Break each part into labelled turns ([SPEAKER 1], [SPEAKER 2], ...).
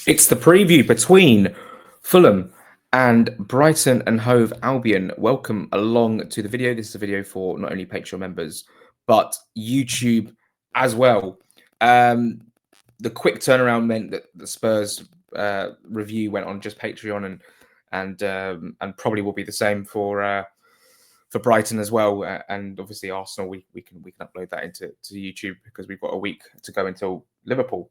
[SPEAKER 1] It's the preview between Fulham and Brighton and Hove Albion. Welcome along to the video. This is a video for not only Patreon members, but YouTube as well. The quick turnaround meant that the Spurs review went on just Patreon and probably will be the same for Brighton as well. And obviously Arsenal, we can upload that into YouTube because we've got a week to go until Liverpool.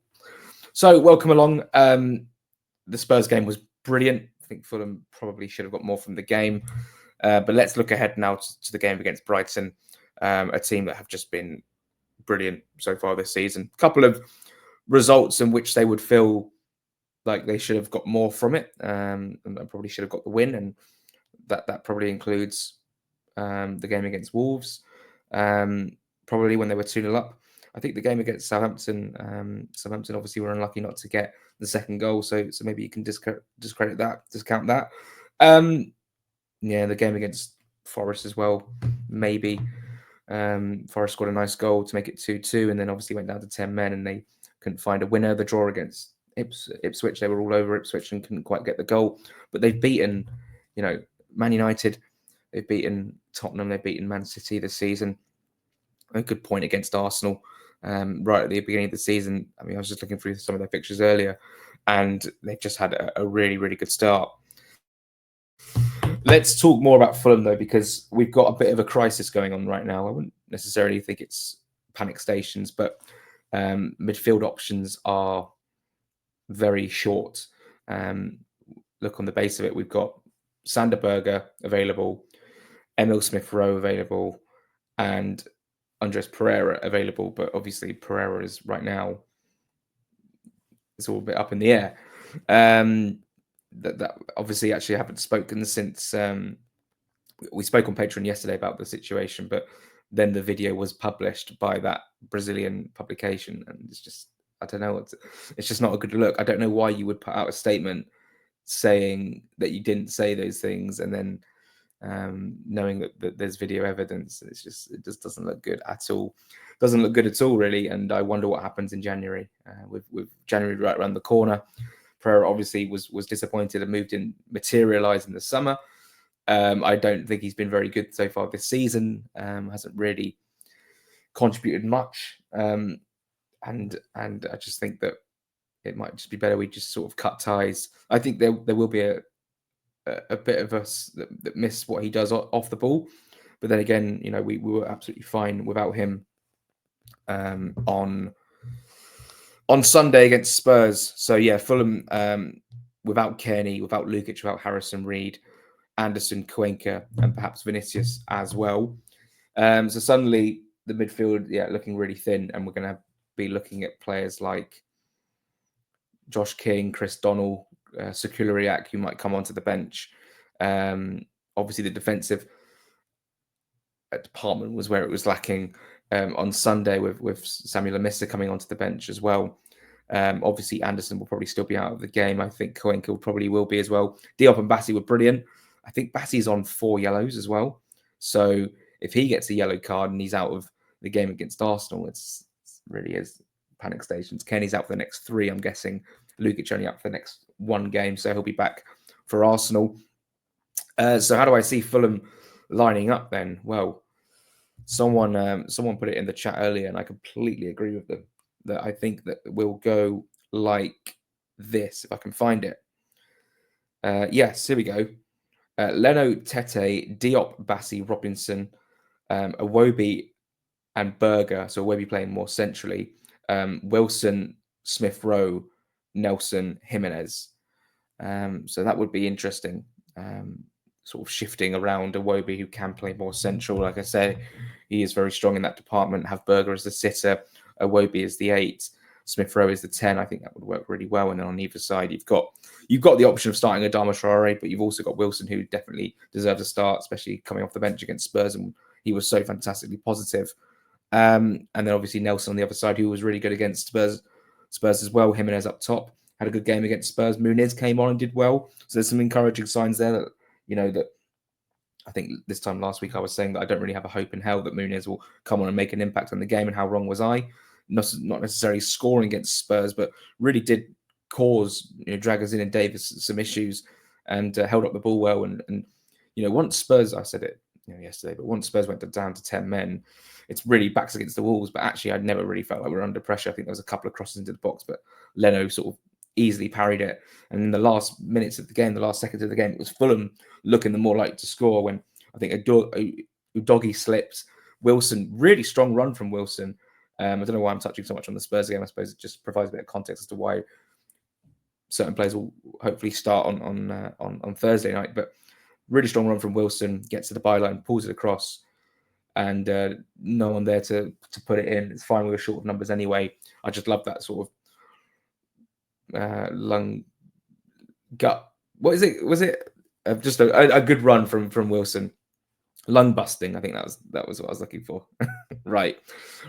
[SPEAKER 1] So welcome along. The Spurs game was brilliant. I think Fulham probably should have got more from the game. But let's look ahead now to the game against Brighton, a team that have just been brilliant so far this season. A couple of results in which they would feel like they should have got more from it, and probably should have got the win. And that probably includes the game against Wolves, probably when they were 2-0 up. I think the game against Southampton obviously were unlucky not to get the second goal, so maybe you can discount that. The game against Forest as well, maybe. Forest scored a nice goal to make it 2-2, and then obviously went down to 10 men, and they couldn't find a winner. The draw against Ipswich, they were all over Ipswich and couldn't quite get the goal. But they've beaten, Man United, they've beaten Tottenham, they've beaten Man City this season. A good point against Arsenal right at the beginning of the season. I mean, I was just looking through some of their pictures earlier, and they've just had a really, really good start. Let's talk more about Fulham, though, because we've got a bit of a crisis going on right now. I wouldn't necessarily think it's panic stations, but midfield options are very short. Look on the base of it, we've got Sander Berge available, Emil Smith-Rowe available, and Andres Pereira available. But obviously Pereira is right now, it's all a bit up in the air. That obviously actually haven't spoken since we spoke on Patreon yesterday about the situation, but then the video was published by that Brazilian publication, and it's just, I don't know, it's just not a good look. I don't know why you would put out a statement saying that you didn't say those things, and then knowing that there's video evidence. It just doesn't look good at all. Doesn't look good at all, really. And I wonder what happens in January. With January right around the corner, Pereira obviously was disappointed and didn't materialise in the summer. I don't think he's been very good so far this season. Hasn't really contributed much. And I just think that it might just be better we just sort of cut ties. I think there will be a bit of us that miss what he does off the ball, but then again, we were absolutely fine without him on Sunday against Spurs. So yeah, Fulham without Kearney, without Lukic, without Harrison Reed, Anderson, Cuenca, and perhaps Vinicius as well. So suddenly the midfield, looking really thin, and we're going to be looking at players like Josh King, Chris Donnell, Sekulariak, who might come onto the bench. Obviously, the defensive department was where it was lacking on Sunday with Samuel Amissa coming onto the bench as well. Obviously, Anderson will probably still be out of the game. I think Cuenca probably will be as well. Diop and Bassi were brilliant. I think Bassi's on 4 yellows as well. So if he gets a yellow card and he's out of the game against Arsenal, it really is panic stations. Kenny's out for the next 3, I'm guessing. Lukic only out for the next 1 game, so he'll be back for Arsenal. So how do I see Fulham lining up then? Well, someone put it in the chat earlier, and I completely agree with them, that I think that we'll go like this, if I can find it. Yes, here we go. Leno, Tete, Diop, Bassi, Robinson, Iwobi, and Berge. So Iwobi playing more centrally. Wilson, Smith-Rowe, Nelson, Jimenez. So that would be interesting. Sort of shifting around Iwobi, who can play more central. Like I say, he is very strong in that department. Have Berge as the sitter, Iwobi as the 8, Smith-Rowe is the 10. I think that would work really well. And then on either side, you've got the option of starting Adama Traore, but you've also got Wilson, who definitely deserves a start, especially coming off the bench against Spurs, and he was so fantastically positive. And then obviously Nelson on the other side, who was really good against Spurs as well. Jimenez up top had a good game against Spurs. Muniz came on and did well. So there's some encouraging signs there that, that I think this time last week I was saying that I don't really have a hope in hell that Muniz will come on and make an impact on the game, and how wrong was I? Not necessarily scoring against Spurs, but really did cause Dragosin and Davis some issues, and held up the ball well. And once Spurs, I said it yesterday, but once Spurs went down to 10 men, it's really backs against the walls. But actually, I'd never really felt like we were under pressure. I think there was a couple of crosses into the box, but Leno sort of easily parried it. And in the last minutes of the game, the last seconds of the game, it was Fulham looking the more likely to score when I think Udogie slipped. Wilson, really strong run from Wilson. I don't know why I'm touching so much on the Spurs game. I suppose it just provides a bit of context as to why certain players will hopefully start on Thursday night. But really strong run from Wilson, gets to the byline, pulls it across, and no one there to put it in. It's fine, we were short of numbers anyway. I just love that sort of lung gut. What is it? Was it just a good run from Wilson? Lung busting. I think that was what I was looking for. Right.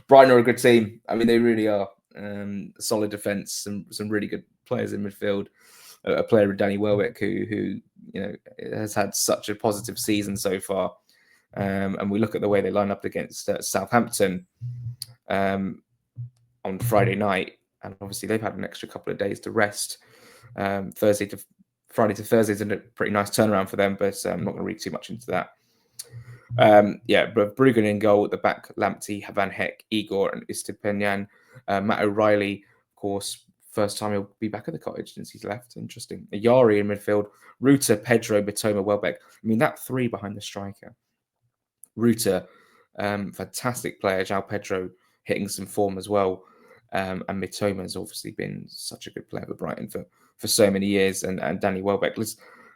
[SPEAKER 1] Brighton are a good team. I mean, they really are. Solid defense, some really good players in midfield. A player in Danny Welbeck who has had such a positive season so far. And we look at the way they line up against Southampton on Friday night, and obviously they've had an extra couple of days to rest. Friday to Thursday is a pretty nice turnaround for them, but I'm not going to read too much into that. But Bruggen in goal at the back, Lamptey, Van Heck, Igor, and Estupiñán. Matt O'Reilly, of course, first time he'll be back at the cottage since he's left. Interesting. Ayari in midfield, Ruta, Pedro, Mitoma, Welbeck. I mean, that three behind the striker. Ruta, fantastic player. João Pedro hitting some form as well. And Mitoma has obviously been such a good player for Brighton for so many years. And Danny Welbeck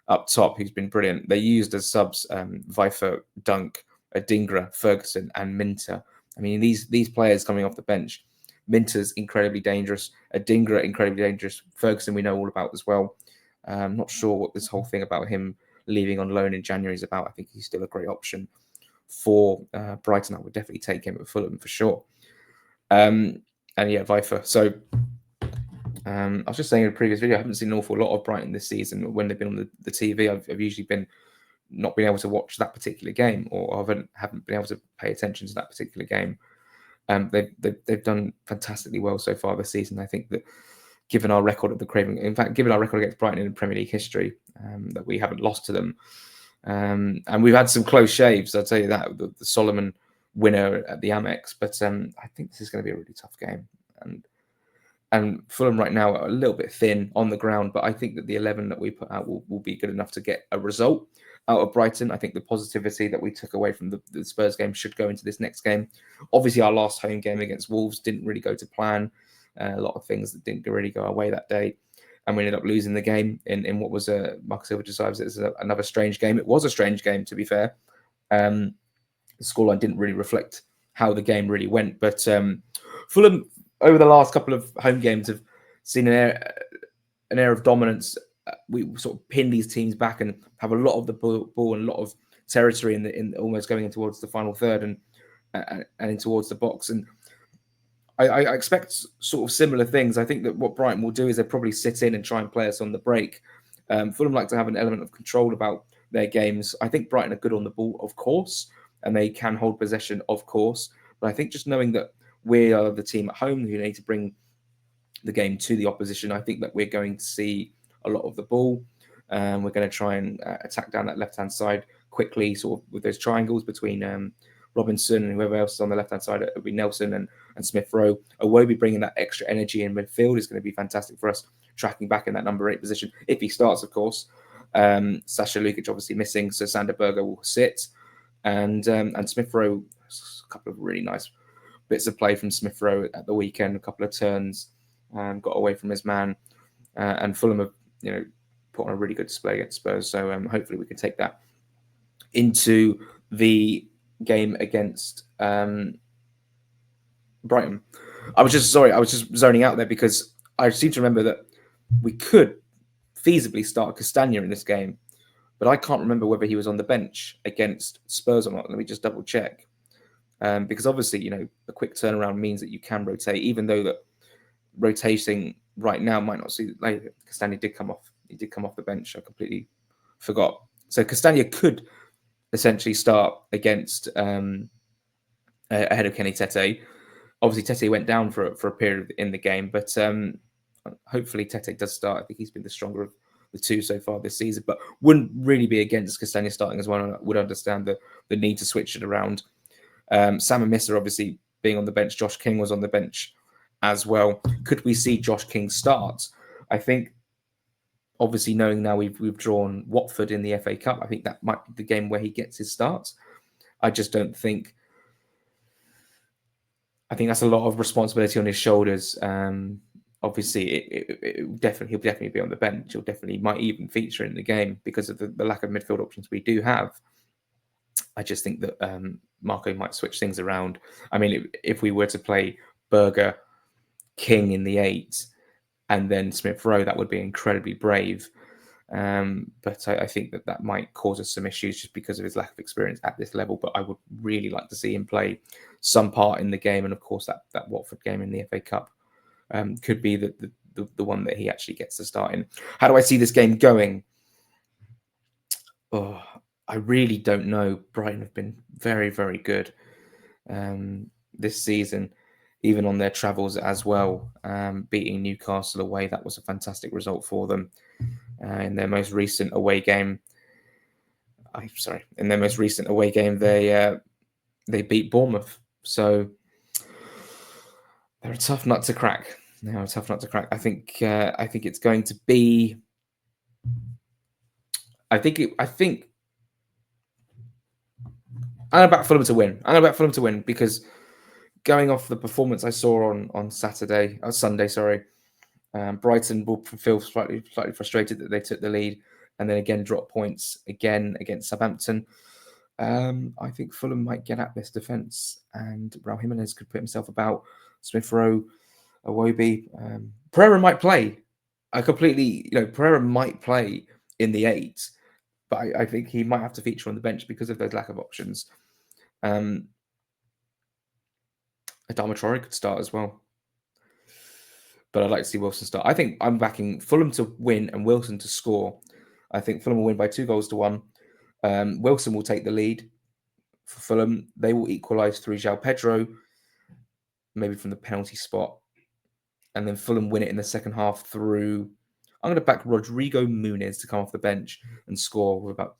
[SPEAKER 1] up top, who's been brilliant. They used as subs Vifer, Dunk, Adingra, Ferguson, and Minter. I mean, these players coming off the bench. Minter's incredibly dangerous. Adingra, incredibly dangerous. Ferguson, we know all about as well. I'm not sure what this whole thing about him leaving on loan in January is about. I think he's still a great option for Brighton. I would definitely take him at Fulham for sure. And yeah, Vifer. So I was just saying in a previous video, I haven't seen an awful lot of Brighton this season. When they've been on the TV, I've usually not been able to watch that particular game, or haven't been able to pay attention to that particular game. They've done fantastically well so far this season. I think that given our record at the Craven, in fact, given our record against Brighton in Premier League history, that we haven't lost to them, and we've had some close shaves. I'll tell you that, the Solomon winner at the Amex, but I think this is going to be a really tough game. And Fulham right now are a little bit thin on the ground, but I think that the 11 that we put out will be good enough to get a result out of Brighton. I think the positivity that we took away from the Spurs game should go into this next game. Obviously, our last home game against Wolves didn't really go to plan. A lot of things that didn't really go our way that day. And we ended up losing the game in what was Marcus Silva describes it as another strange game. It was a strange game, to be fair. The scoreline didn't really reflect how the game really went. But Fulham, over the last couple of home games, have seen an air of dominance. We sort of pin these teams back and have a lot of the ball and a lot of territory in almost going in towards the final third and in towards the box. And I expect sort of similar things. I think that what Brighton will do is they'll probably sit in and try and play us on the break. Fulham like to have an element of control about their games. I think Brighton are good on the ball, of course, and they can hold possession, of course. But I think just knowing that we are the team at home who need to bring the game to the opposition, I think that we're going to see a lot of the ball. We're going to try and attack down that left-hand side quickly, sort of with those triangles between Robinson and whoever else is on the left-hand side. It'll be Nelson and Smith Rowe. Iwobi bringing that extra energy in midfield is going to be fantastic for us, tracking back in that number 8 position, if he starts, of course. Sasha Lukic obviously missing, so Sander Berger will sit. And Smith Rowe, a couple of really nice bits of play from Smith Rowe at the weekend, a couple of turns, got away from his man. And Fulham have put on a really good display against Spurs. So hopefully we can take that into the game against Brighton. I was just zoning out there because I seem to remember that we could feasibly start Castagna in this game, but I can't remember whether he was on the bench against Spurs or not. Let me just double check. Because obviously, a quick turnaround means that you can rotate, even though that rotating right now might not see. Like, Castagna did come off. He did come off the bench. I completely forgot. So Castagna could essentially start against ahead of Kenny Tete. Obviously, Tete went down for a period in the game, but Hopefully Tete does start. I think he's been the stronger of the two so far this season, but wouldn't really be against Castagna starting as well. And I would understand the need to switch it around. Sam and Missa obviously being on the bench. Josh King was on the bench as well. Could we see Josh King start? I think, obviously, knowing now we've drawn Watford in the FA Cup, I think that might be the game where he gets his start. I just don't think. I think that's a lot of responsibility on his shoulders. Obviously, he'll definitely be on the bench. He'll definitely might even feature in the game because of the lack of midfield options we do have. I just think that Marco might switch things around. I mean, if we were to play Berger, King in the 8, and then Smith Rowe, that would be incredibly brave. But I think that might cause us some issues just because of his lack of experience at this level. But I would really like to see him play some part in the game. And of course, that Watford game in the FA Cup could be the one that he actually gets to start in. How do I see this game going? Oh, I really don't know. Brighton have been very, very good this season, even on their travels as well. Beating Newcastle away, that was a fantastic result for them. In their most recent away game, they beat Bournemouth. So they're a tough nut to crack. I think it's going to be. I think I'm about Fulham to win. Because going off the performance I saw on Sunday, Brighton will feel slightly frustrated that they took the lead and then again dropped points again against Southampton. I think Fulham might get at this defence, and Raul Jimenez could put himself about. Smith Rowe, Iwobi, Pereira might play. Pereira might play in the 8, but I think he might have to feature on the bench because of those lack of options. Adama Traore could start as well, but I'd like to see Wilson start. I think I'm backing Fulham to win and Wilson to score. I think Fulham will win by 2-1. Wilson will take the lead for Fulham. They will equalise through João Pedro, maybe from the penalty spot. And then Fulham win it in the second half through. I'm going to back Rodrigo Muniz to come off the bench and score with about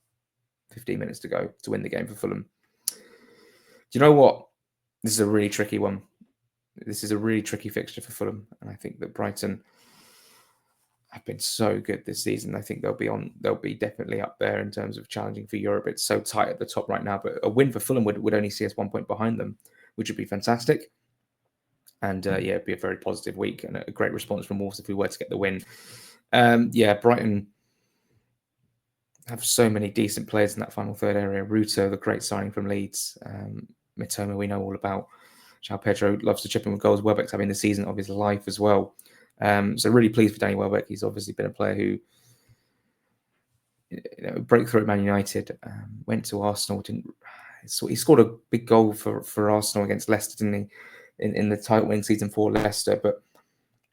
[SPEAKER 1] 15 minutes to go to win the game for Fulham. Do you know what? This is a really tricky one. This is a really tricky fixture for Fulham. And I think that Brighton have been so good this season. I think they'll be definitely up there in terms of challenging for Europe. It's so tight at the top right now, but a win for Fulham would only see us 1 point behind them, which would be fantastic. And it'd be a very positive week and a great response from Wolves if we were to get the win. Brighton have so many decent players in that final third area. Ruto, the great signing from Leeds. Mitoma, we know all about. João Pedro loves to chip in with goals. Welbeck's having the season of his life as well. So really pleased with Danny Welbeck. He's obviously been a player who breakthrough at Man United, went to Arsenal. He scored a big goal for Arsenal against Leicester, didn't he, in the title-winning season for Leicester? But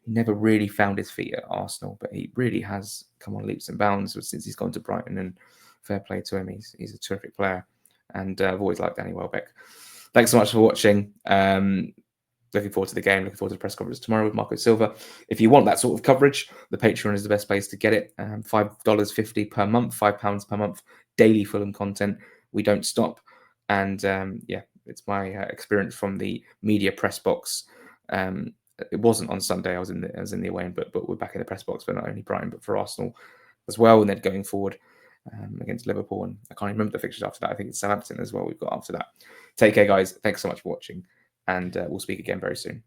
[SPEAKER 1] he never really found his feet at Arsenal. But he really has come on leaps and bounds since he's gone to Brighton. And fair play to him. He's a terrific player, and I've always liked Danny Welbeck. Thanks so much for watching. Looking forward to the game. Looking forward to the press conference tomorrow with Marco Silva. If you want that sort of coverage, the Patreon is the best place to get it. $5.50 per month, £5 per month, daily Fulham content. We don't stop. And it's my experience from the media press box. It wasn't on Sunday. I was in the away end, but we're back in the press box for not only Brighton but for Arsenal as well. And then going forward against Liverpool, and I can't remember the fixtures after that. I think it's Southampton as well. We've got after that. Take care, guys. Thanks so much for watching, and we'll speak again very soon.